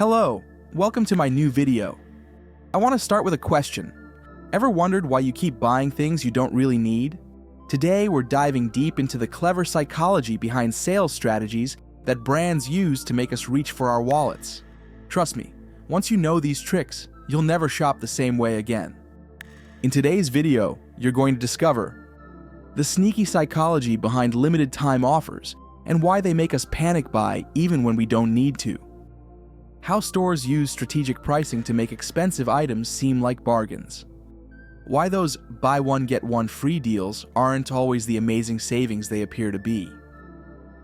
Hello, welcome to my new video. I want to start with a question. Ever wondered why you keep buying things you don't really need? Today we're diving deep into the clever psychology behind sales strategies that brands use to make us reach for our wallets. Trust me, once you know these tricks, you'll never shop the same way again. In today's video, you're going to discover the sneaky psychology behind limited time offers and why they make us panic buy even when we don't need to. How stores use strategic pricing to make expensive items seem like bargains. Why those buy one get one free deals aren't always the amazing savings they appear to be.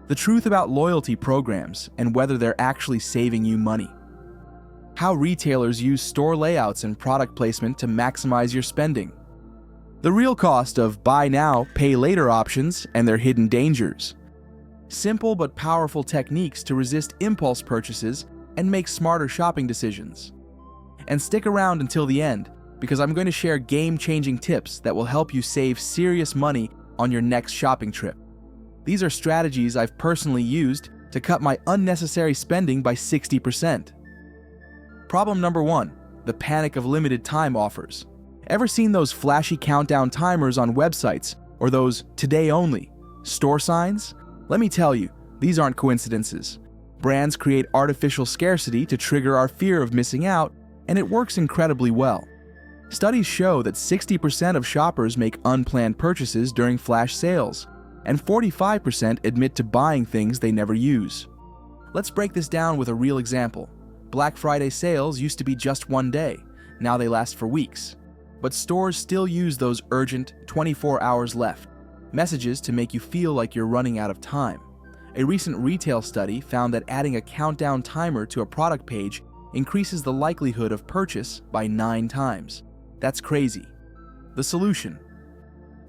The truth about loyalty programs and whether they're actually saving you money. How retailers use store layouts and product placement to maximize your spending. The real cost of buy now, pay later options and their hidden dangers. Simple but powerful techniques to resist impulse purchases and make smarter shopping decisions. And stick around until the end, because I'm going to share game-changing tips that will help you save serious money on your next shopping trip. These are strategies I've personally used to cut my unnecessary spending by 60%. Problem number 1, the panic of limited time offers. Ever seen those flashy countdown timers on websites, or those today only store signs? Let me tell you, these aren't coincidences. Brands create artificial scarcity to trigger our fear of missing out, and it works incredibly well. Studies show that 60% of shoppers make unplanned purchases during flash sales, and 45% admit to buying things they never use. Let's break this down with a real example. Black Friday sales used to be just one day, now they last for weeks. But stores still use those urgent 24 hours left messages to make you feel like you're running out of time. A recent retail study found that adding a countdown timer to a product page increases the likelihood of purchase by 9 times. That's crazy. The solution: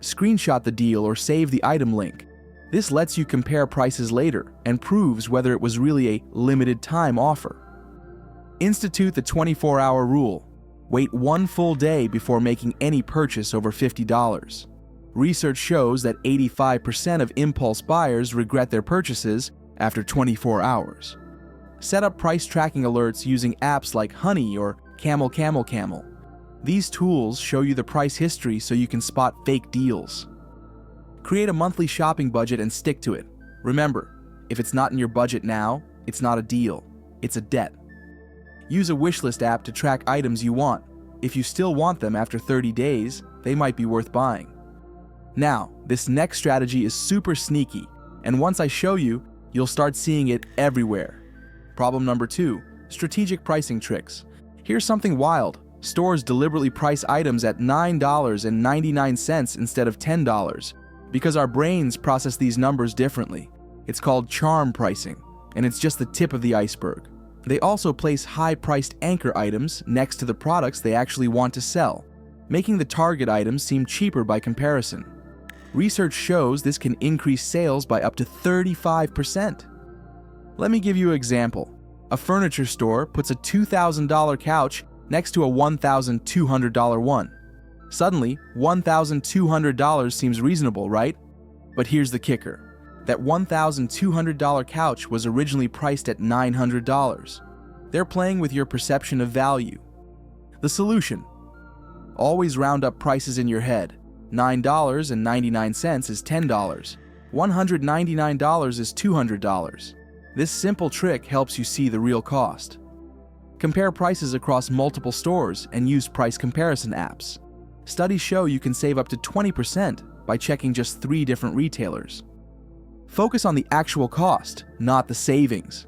screenshot the deal or save the item link. This lets you compare prices later and proves whether it was really a limited time offer. Institute the 24-hour rule. Wait one full day before making any purchase over $50. Research shows that 85% of impulse buyers regret their purchases after 24 hours. Set up price tracking alerts using apps like Honey or Camel. These tools show you the price history so you can spot fake deals. Create a monthly shopping budget and stick to it. Remember, if it's not in your budget now, it's not a deal, it's a debt. Use a wishlist app to track items you want. If you still want them after 30 days, they might be worth buying. Now, this next strategy is super sneaky, and once I show you, you'll start seeing it everywhere. Problem number 2, strategic pricing tricks. Here's something wild. Stores deliberately price items at $9.99 instead of $10 because our brains process these numbers differently. It's called charm pricing, and it's just the tip of the iceberg. They also place high-priced anchor items next to the products they actually want to sell, making the target items seem cheaper by comparison. Research shows this can increase sales by up to 35%. Let me give you an example. A furniture store puts a $2,000 couch next to a $1,200 one. Suddenly, $1,200 seems reasonable, right? But here's the kicker. That $1,200 couch was originally priced at $900. They're playing with your perception of value. The solution: always round up prices in your head. $9.99 is $10. $199 is $200. This simple trick helps you see the real cost. Compare prices across multiple stores and use price comparison apps. Studies show you can save up to 20% by checking just 3 different retailers. Focus on the actual cost, not the savings.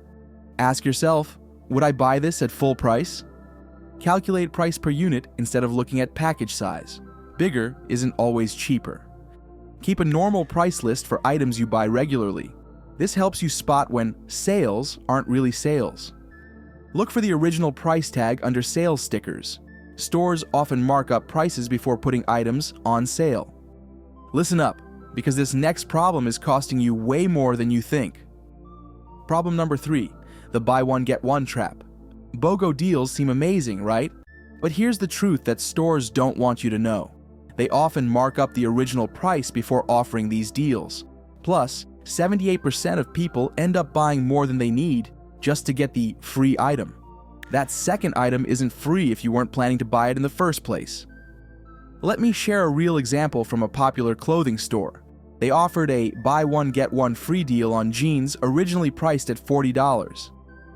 Ask yourself, would I buy this at full price? Calculate price per unit instead of looking at package size. Bigger isn't always cheaper. Keep a normal price list for items you buy regularly. This helps you spot when sales aren't really sales. Look for the original price tag under sales stickers. Stores often mark up prices before putting items on sale. Listen up, because this next problem is costing you way more than you think. Problem number 3, the buy one get one trap. BOGO deals seem amazing, right? But here's the truth that stores don't want you to know. They often mark up the original price before offering these deals. Plus, 78% of people end up buying more than they need just to get the free item. That second item isn't free if you weren't planning to buy it in the first place. Let me share a real example from a popular clothing store. They offered a buy one get one free deal on jeans originally priced at $40.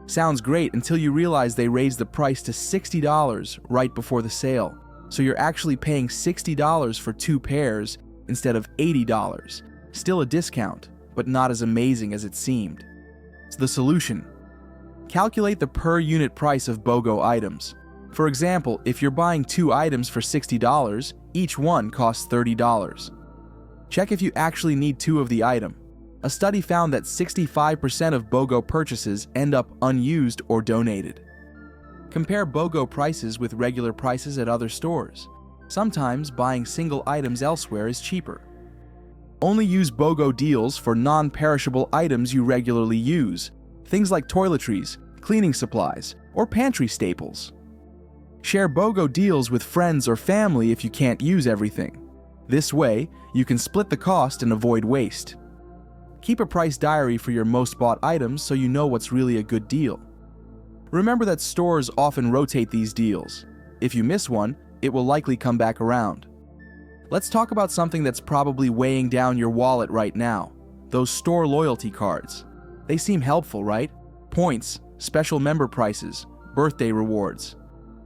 Sounds great until you realize they raised the price to $60 right before the sale. So you're actually paying $60 for 2 pairs instead of $80. Still a discount, but not as amazing as it seemed. So the solution: calculate the per unit price of BOGO items. For example, if you're buying 2 items for $60, each one costs $30. Check if you actually need 2 of the item. A study found that 65% of BOGO purchases end up unused or donated. Compare BOGO prices with regular prices at other stores. Sometimes buying single items elsewhere is cheaper. Only use BOGO deals for non-perishable items you regularly use, things like toiletries, cleaning supplies, or pantry staples. Share BOGO deals with friends or family if you can't use everything. This way, you can split the cost and avoid waste. Keep a price diary for your most bought items so you know what's really a good deal. Remember that stores often rotate these deals. If you miss one, it will likely come back around. Let's talk about something that's probably weighing down your wallet right now: those store loyalty cards. They seem helpful, right? Points, special member prices, birthday rewards.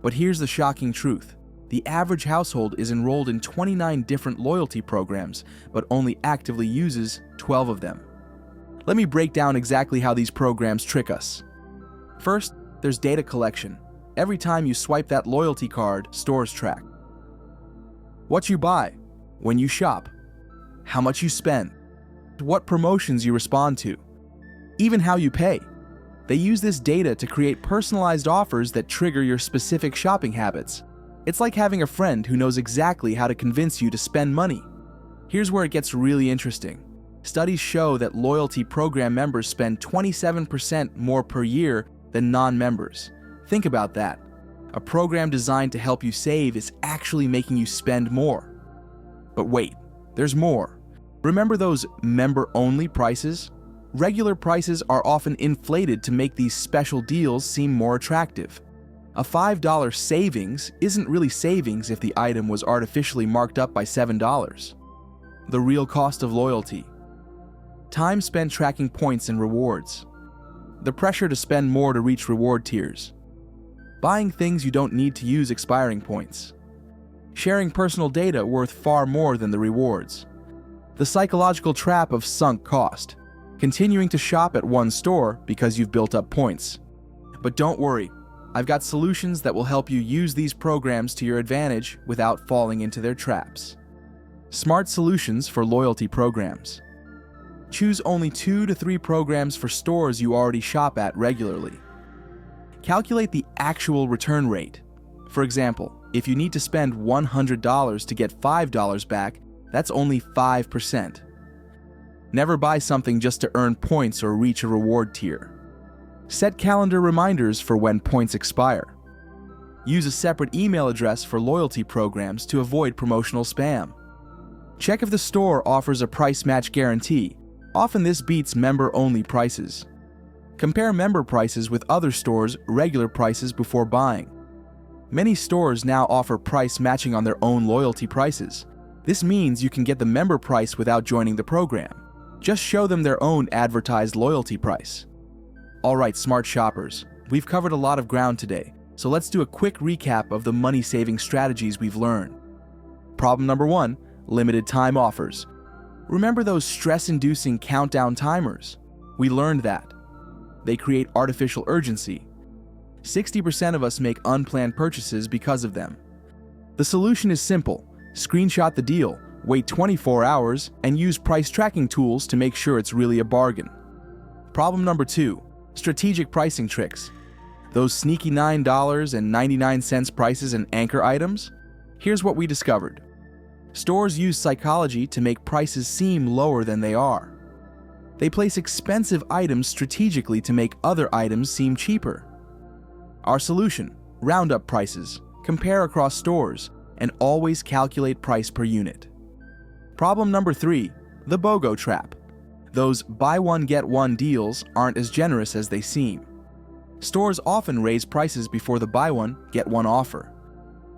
But here's the shocking truth. The average household is enrolled in 29 different loyalty programs, but only actively uses 12 of them. Let me break down exactly how these programs trick us. First, there's data collection. Every time you swipe that loyalty card, stores track what you buy, when you shop, how much you spend, what promotions you respond to, even how you pay. They use this data to create personalized offers that trigger your specific shopping habits. It's like having a friend who knows exactly how to convince you to spend money. Here's where it gets really interesting. Studies show that loyalty program members spend 27% more per year than non-members. Think about that. A program designed to help you save is actually making you spend more. But wait, there's more. Remember those member-only prices? Regular prices are often inflated to make these special deals seem more attractive. A $5 savings isn't really savings if the item was artificially marked up by $7. The real cost of loyalty: time spent tracking points and rewards. The pressure to spend more to reach reward tiers. Buying things you don't need to use expiring points. Sharing personal data worth far more than the rewards. The psychological trap of sunk cost. Continuing to shop at one store because you've built up points. But don't worry, I've got solutions that will help you use these programs to your advantage without falling into their traps. Smart solutions for loyalty programs. Choose only 2 to 3 programs for stores you already shop at regularly. Calculate the actual return rate. For example, if you need to spend $100 to get $5 back, that's only 5%. Never buy something just to earn points or reach a reward tier. Set calendar reminders for when points expire. Use a separate email address for loyalty programs to avoid promotional spam. Check if the store offers a price match guarantee. Often this beats member-only prices. Compare member prices with other stores' regular prices before buying. Many stores now offer price matching on their own loyalty prices. This means you can get the member price without joining the program. Just show them their own advertised loyalty price. Alright, smart shoppers, we've covered a lot of ground today, so let's do a quick recap of the money-saving strategies we've learned. Problem number 1, limited time offers. Remember those stress-inducing countdown timers? We learned that. They create artificial urgency. 60% of us make unplanned purchases because of them. The solution is simple. Screenshot the deal, wait 24 hours, and use price tracking tools to make sure it's really a bargain. Problem number 2, strategic pricing tricks. Those sneaky $9.99 prices and anchor items? Here's what we discovered. Stores use psychology to make prices seem lower than they are. They place expensive items strategically to make other items seem cheaper. Our solution: round up prices, compare across stores, and always calculate price per unit. Problem number 3, the BOGO trap. Those buy one get one deals aren't as generous as they seem. Stores often raise prices before the buy one, get one offer.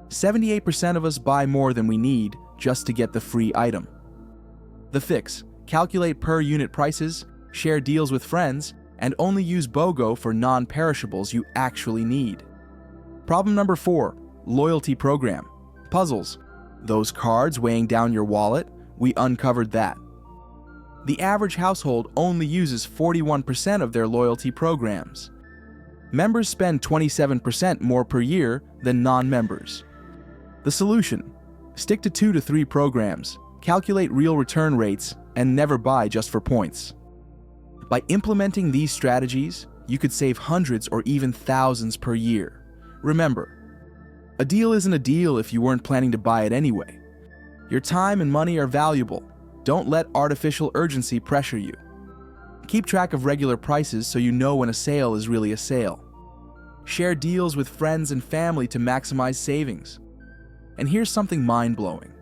78% of us buy more than we need just to get the free item. The fix: calculate per unit prices, share deals with friends, and only use BOGO for non-perishables you actually need. Problem number 4, loyalty program. Puzzles. Those cards weighing down your wallet, we uncovered that. The average household only uses 41% of their loyalty programs. Members spend 27% more per year than non-members. The solution: stick to 2 to 3 programs, calculate real return rates, and never buy just for points. By implementing these strategies, you could save hundreds or even thousands per year. Remember, a deal isn't a deal if you weren't planning to buy it anyway. Your time and money are valuable. Don't let artificial urgency pressure you. Keep track of regular prices so you know when a sale is really a sale. Share deals with friends and family to maximize savings. And here's something mind-blowing.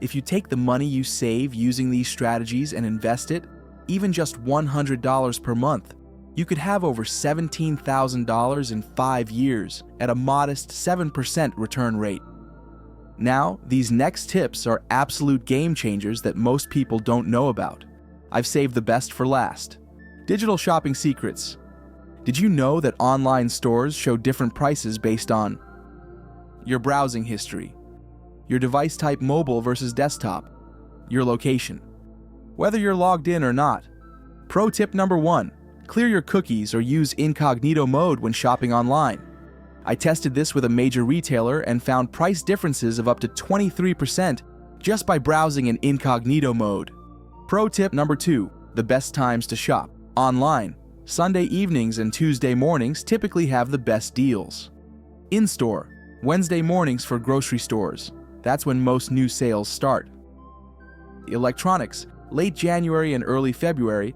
If you take the money you save using these strategies and invest it, even just $100 per month, you could have over $17,000 in 5 years at a modest 7% return rate. Now, these next tips are absolute game changers that most people don't know about. I've saved the best for last. Digital shopping secrets. Did you know that online stores show different prices based on your browsing history, your device type mobile versus desktop, your location, whether you're logged in or not? Pro tip number 1, clear your cookies or use incognito mode when shopping online. I tested this with a major retailer and found price differences of up to 23% just by browsing in incognito mode. Pro tip number 2, the best times to shop online. Sunday evenings and Tuesday mornings typically have the best deals. In-store, Wednesday mornings for grocery stores. That's when most new sales start. Electronics, late January and early February,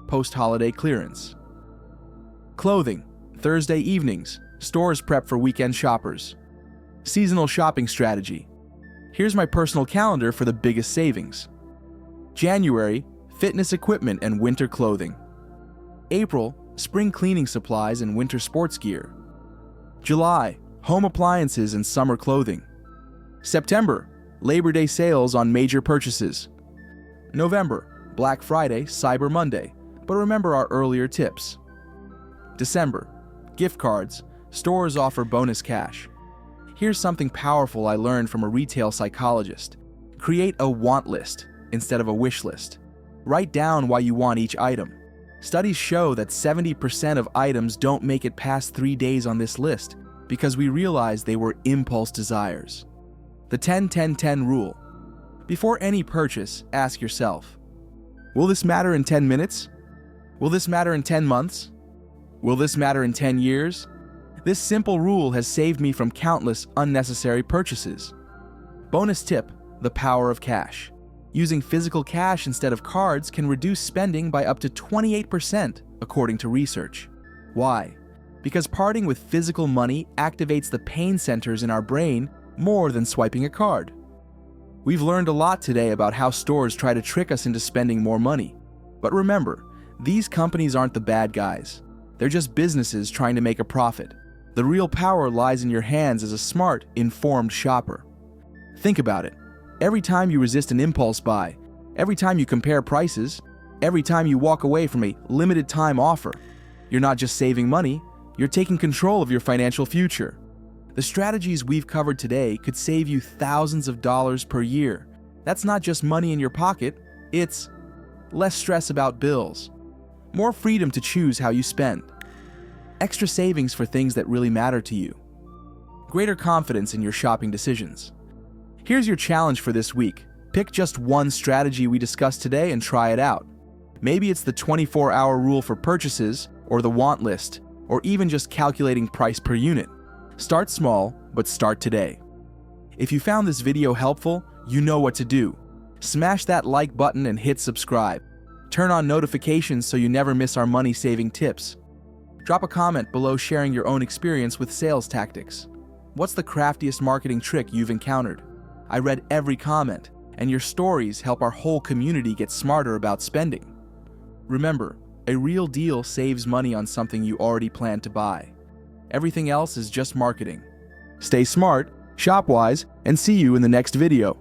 post-holiday clearance. Clothing, Thursday evenings, stores prep for weekend shoppers. Seasonal shopping strategy. Here's my personal calendar for the biggest savings. January, fitness equipment and winter clothing. April, spring cleaning supplies and winter sports gear. July, home appliances and summer clothing. September, Labor Day sales on major purchases. November, Black Friday, Cyber Monday, but remember our earlier tips. December, gift cards, stores offer bonus cash. Here's something powerful I learned from a retail psychologist. Create a want list instead of a wish list. Write down why you want each item. Studies show that 70% of items don't make it past 3 days on this list because we realized they were impulse desires. The 10-10-10 rule. Before any purchase, ask yourself, will this matter in 10 minutes? Will this matter in 10 months? Will this matter in 10 years? This simple rule has saved me from countless unnecessary purchases. Bonus tip, the power of cash. Using physical cash instead of cards can reduce spending by up to 28%, according to research. Why? Because parting with physical money activates the pain centers in our brain more than swiping a card. We've learned a lot today about how stores try to trick us into spending more money. But remember, these companies aren't the bad guys. They're just businesses trying to make a profit. The real power lies in your hands as a smart, informed shopper. Think about it. Every time you resist an impulse buy, every time you compare prices, every time you walk away from a limited time offer, you're not just saving money, you're taking control of your financial future. The strategies we've covered today could save you thousands of dollars per year. That's not just money in your pocket, it's less stress about bills, more freedom to choose how you spend, extra savings for things that really matter to you, greater confidence in your shopping decisions. Here's your challenge for this week. Pick just one strategy we discussed today and try it out. Maybe it's the 24-hour rule for purchases, or the want list, or even just calculating price per unit. Start small, but start today. If you found this video helpful, you know what to do. Smash that like button and hit subscribe. Turn on notifications so you never miss our money-saving tips. Drop a comment below sharing your own experience with sales tactics. What's the craftiest marketing trick you've encountered? I read every comment, and your stories help our whole community get smarter about spending. Remember, A real deal saves money on something you already plan to buy. Everything else is just marketing. Stay smart, shop wise, and see you in the next video.